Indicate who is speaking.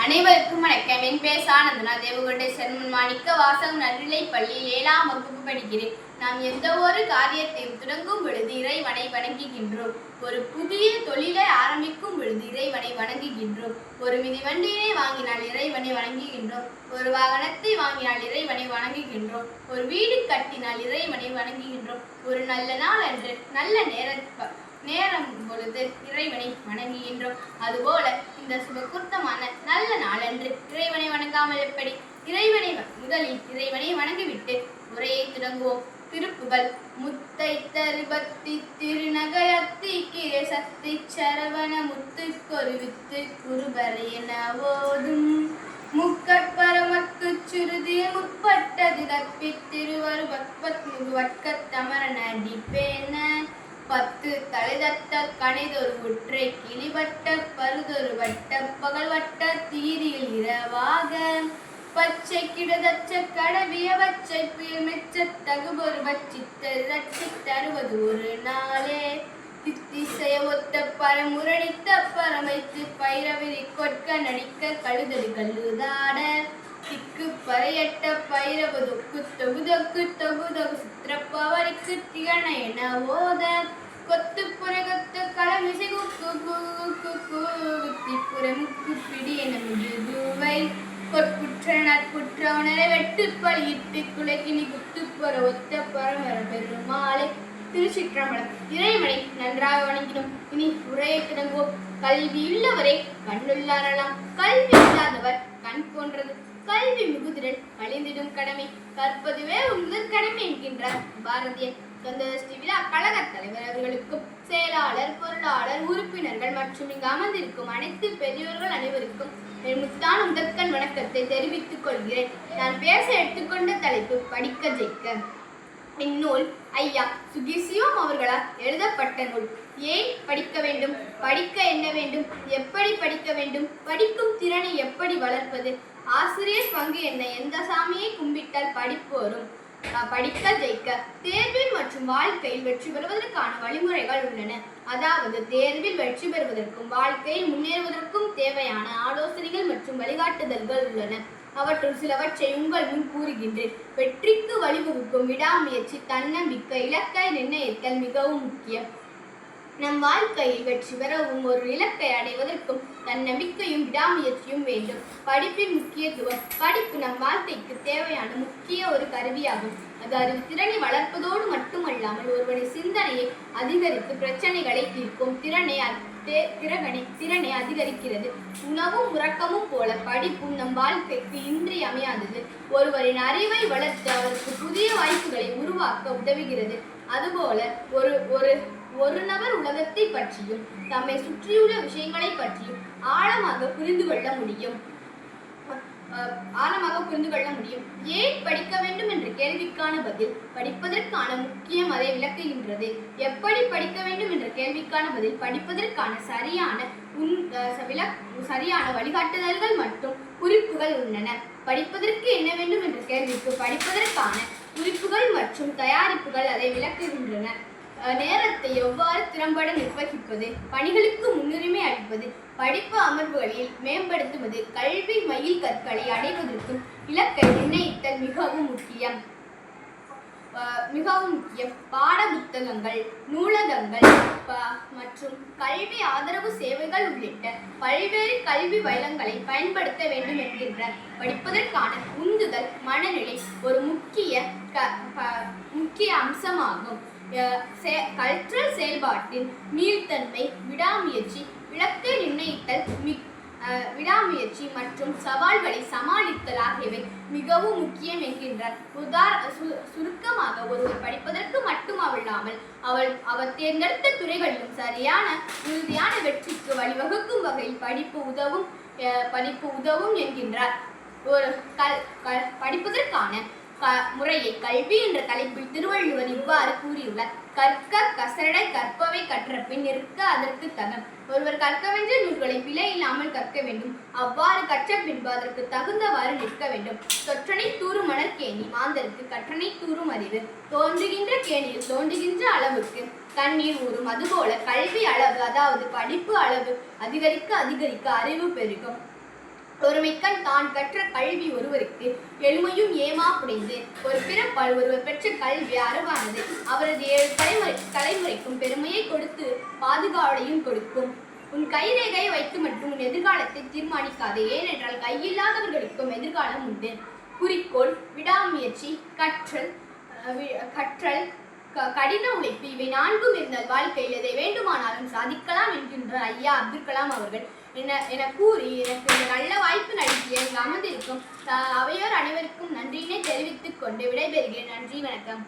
Speaker 1: அனைவருக்கும் வணக்கம். என் பேர் சானந்தனா. தேவகோட்டை சென்மன் மாணிக்க வாசகம் நடுநிலைப் பள்ளியில் 7ஆம் வகுப்பு படிக்கிறேன். நாம் எந்த ஒரு காரியத்தையும் தொடங்கும் பொழுது இறைவனை வணங்குகின்றோம். ஒரு புதிய தொழிலை ஆரம்பிக்கும் பொழுது இறைவனை வணங்குகின்றோம். ஒரு மிதிவண்டியை வாங்கினால் இறைவனை வணங்குகின்றோம். ஒரு வாகனத்தை வாங்கினால் இறைவனை வணங்குகின்றோம். ஒரு வீடு கட்டினால் இறைவனை வணங்குகின்றோம். ஒரு நல்ல நாள் அன்று நல்ல நேரம் பொழுது இறைவனை வணங்குகின்றோம். அதுபோல இந்த சுபகுர்த்தமான நல்ல நாளன்று இறைவனை வணங்காமல் எப்படி? முதலில் இறைவனை வணங்கிவிட்டு உரையை தொடங்குவோம். திருப்புகழ். முத்தை தருபத்தி திருநகையத்தி கிரை சக்தி சரவண முத்து கொருவித்து குருபரை என ஓதும் முக்கட்பரமக்கு சுருதி முற்பட்டது கற்பித்திருவரு பக்பத் முகுவட்கத் தமரன் அடிப்பேன 10 தலைதட்ட கணைதொரு உற்றை கிளிவட்ட பருதொரு வட்ட பகல்வட்ட தீரியில் இரவாக பச்சை கிடதச்ச கடவிய வச்சை மெச்ச தகுபொரு வச்சித்தருதச்சி தருவது ஒரு நாளே தித்திசைய ஒத்த பரமுரணித்த பரமைத்து பைரவிரி கொட்க நடிக்க கழுதடி கல்லுதாட திக்கு பறையட்ட பைரவதொக்கு தொகுதொக்கு தொகுதொகு சித்திரப்பவரிக்கு திகழ என ஓத கொத்து புறகத்து களமிசை குத்தி முக்கு பிடி என முதுவை கொட்புற்ற நட்புற்ற உணரை வெட்டு பலியிட்டு குலைக்கினி குத்துப்புற ஒத்த பரமர பெருமாளை. திருச்சிற்றம்பலம். இறைவனை நன்றாக வணங்கினோம். இனி உரையை தொடங்குவோம். கல்வியுள்ளவரே கண்ணுள்ளாரலாம், கல்வி இல்லாதவர் கண் போன்றது. கல்வி மிகுதிரல் கழிந்திடும் கடமை, கற்பதுவே உங்கள் கடமை என்கின்றார் பாரதியர். கந்தசஷ்டி விழா கழக தலைவர் அவர்களுக்கும் செயலாளர், பொருளாளர், உறுப்பினர்கள் மற்றும் இங்கு அமர்ந்திருக்கும் அனைத்து பெரியவர்கள் அனைவருக்கும் என் முத்தான முதற்கண் வணக்கத்தை தெரிவித்துக் கொள்கிறேன். நான் பேச எடுத்துக்கொண்ட தலைப்பு படிக்க ஜெயிக்க. இந்நூல் ஐயா சுகிசிவம் அவர்களால் எழுதப்பட்ட நூல். ஏன் படிக்க வேண்டும்? படிக்க என்ன வேண்டும்? எப்படி படிக்க வேண்டும்? படிக்கும் திறனை எப்படி வளர்ப்பது? ஆசிரியர் பங்கு என்ன? எந்த சாமியை கும்பிட்டால் படிப்பு வரும்? படிக்க ஜெயிக்க. தேர்வில் மற்றும் வாழ்க்கையில் வெற்றி பெறுவதற்கான வழிமுறைகள் உள்ளன. அதாவது தேர்வில் வெற்றி பெறுவதற்கும் வாழ்க்கையில் முன்னேறுவதற்கும் தேவையான ஆலோசனைகள் மற்றும் வழிகாட்டுதல்கள் உள்ளன. அவற்றுள் சிலவற்றை உங்கள் முன் கூறுகின்றேன். வெற்றிக்கு வழிவகுக்கும் விடாமுயற்சி, தன்னம்பிக்கை, இலக்கை நிர்ணயித்தல் மிகவும் முக்கியம். நம் வாழ்க்கையில் வெற்றி பெறவும் ஒரு இலக்கை அடைவதற்கும் தன்னம்பிக்கையும் விடாமுயற்சியும் வேண்டும். படிப்பின் முக்கியத்துவம். படிப்பு நம் வாழ்க்கைக்கு தேவையான முக்கிய ஒரு கருவியாகும். அது அறிவு திறனை வளர்ப்பதோடு மட்டுமல்லாமல் ஒருவனை சிந்தனையை அதிகரித்து பிரச்சனைகளை தீர்க்கும் திறனை அதிகரிக்கிறது. உணவும் உறக்கமும் போல படிப்பும் நம் வாழ்க்கைக்கு இன்றியமையாதது. ஒருவரின் அறிவை வளர்த்து அவருக்கு புதிய வாய்ப்புகளை உருவாக்க உதவுகிறது. அதுபோல ஒரு நபர் உலகத்தை பற்றியும் தம்மை சுற்றியுள்ள விஷயங்களை பற்றியும் ஆழமாக புரிந்து கொள்ள முடியும். ஏன் படிக்க வேண்டும் என்ற கேள்விக்கான பதில் படிப்பதற்கான முக்கியம் அதை விளக்குகின்றது. எப்படி படிக்க வேண்டும் என்ற கேள்விக்கான பதில் படிப்பதற்கான சரியான வழிகாட்டுதல்கள் மற்றும் குறிப்புகள் உள்ளன. படிப்பதற்கு என்ன வேண்டும் என்ற கேள்விக்கு படிப்பதற்கான குறிப்புகள் மற்றும் தயாரிப்புகள் அதை விளக்குகின்றன. நேரத்தை எவ்வாறு திறம்பட நிர்வகிப்பது, பணிகளுக்கு முன்னுரிமை அளிப்பது, படிப்பு அமர்வுகளில் மேம்படுத்துவது, கல்வி மைல் கற்களை அடைவதற்கும் இலக்கை நிர்ணயித்தல் மிகவும் முக்கியம். பாட புத்தகங்கள், நூலகங்கள் மற்றும் கல்வி ஆதரவு சேவைகள் உள்ளிட்ட பல்வேறு கல்வி வளங்களை பயன்படுத்த வேண்டும் என்கின்றார். படிப்பதற்கான உந்துதல் மனநிலை ஒரு முக்கிய அம்சமாகும். கற்றல் செயல்பாட்டின் மீள்தன்மை, விடாமுயற்சி, இலக்கை நிர்ணயித்தல், விடாமுயற்சி மற்றும் சவால்களை சமாளித்தல் ஆகியவை மிகவும் முக்கியம் என்கின்றார். சுருக்கமாக ஒருவர் படிப்பதற்கு மட்டுமல்லாமல் அவர் தேர்ந்தெடுத்த துறைகளிலும் உறுதியான வெற்றிக்கு வழிவகுக்கும் வகையில் படிப்பு உதவும் என்கின்றார். படிப்பதற்கான முறையை கல்வி என்ற தலைப்பில் திருவள்ளுவர் இவ்வாறு கூறியுள்ளார். கற்க கசட கற்பவை கற்றபின் நிற்க அதற்கு தகம். ஒருவர் கற்கவென்ற நூல்களை பிழை இல்லாமல் கற்க வேண்டும். அவ்வாறு கற்ற பின்பு அதற்கு தகுந்தவாறு நிற்க வேண்டும். தொற்றனை தூறும் மணற்கேணி மாந்தருக்கு கற்றனை தூறும் அறிவு. தோன்றுகின்ற கேணியில் தோன்றுகின்ற அளவுக்கு தண்ணீர் ஊறும். அதுபோல கல்வி அளவு, அதாவது படிப்பு அளவு அதிகரிக்க அதிகரிக்க அறிவு பெருகும். ஒருமைக்கண் தான் கற்ற கல்வி ஒருவருக்கு எழுமையும் ஏமா புடைந்து ஒரு பிறப்பால் ஒருவர் பெற்ற கல்வி அறிவானது அவரது 7 தலைமுறைக்கும் பெருமையை கொடுத்து பாதுகாவலையும் கொடுக்கும். உன் கைரேகையை வைத்து மட்டும் உன் எதிர்காலத்தை தீர்மானிக்காதே. ஏனென்றால் கையில்லாதவர்களுக்கும் எதிர்காலம் உண்டு. குறிக்கோள், விடாமுயற்சி, கற்றல், கடின உழைப்பு இவை 4ம் இருந்தால் வாழ்க்கையில் எதை வேண்டுமானாலும் சாதிக்கலாம் என்கின்றார் ஐயா அப்துல் கலாம் அவர்கள் என கூறி எனக்கு இந்த நல்ல வாய்ப்பு நல்கிய இங்கு அமர்ந்திருக்கும் அவையோர் அனைவருக்கும் நன்றியினை தெரிவித்துக் கொண்டு விடைபெறுகிறேன். நன்றி, வணக்கம்.